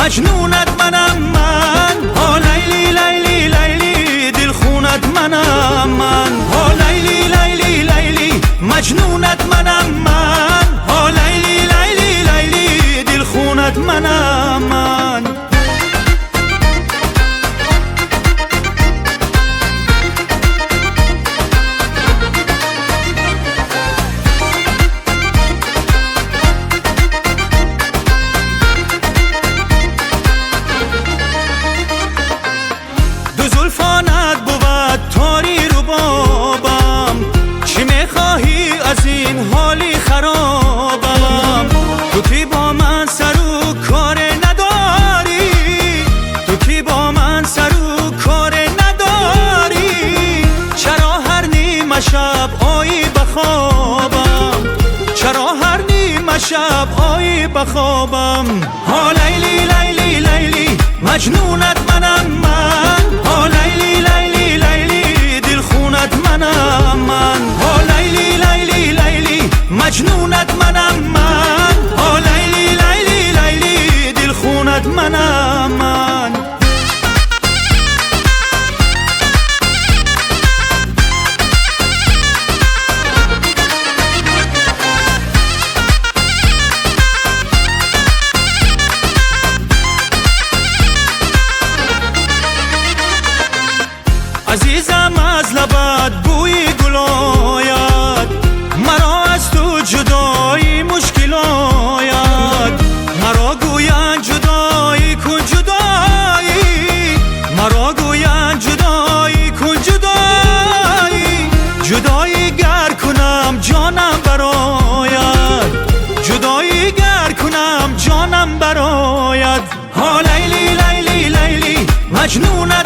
مجنونت منم من، ها لیلی لیلی لیلی دل خونت منم من، ها لیلی لیلی لیلی مجنونت منم من، ها لیلی لیلی لیلی دل خونت منم من. زلفانت بود تاری رو بابم، چی میخواهی از این حالی خرابم؟ تو کی با من سر و کار نداری، تو کی با من سر و کار نداری؟ چرا هر نیمه شب آیی بخوابم، چرا هر نیمه شب آیی بخوابم؟ ها لیلی لیلی لیلی مجنونت منم من، ها لیلی لیلی لیلی دل خونت منم من، ها لیلی لیلی لیلی مجنونت منم من، ها لیلی لیلی لیلی دل خونت منم من. عزیزم از لبت بوی گل آید، مرا از تو جدایی مشکل آید، مرا گویند جدایی کن جدایی، مرا گویند جدایی کن جدایی، جدایی گر کنم جانم برآید، جدایی گر کنم جانم برآید. ها لیلی لیلی لیلی مجنونت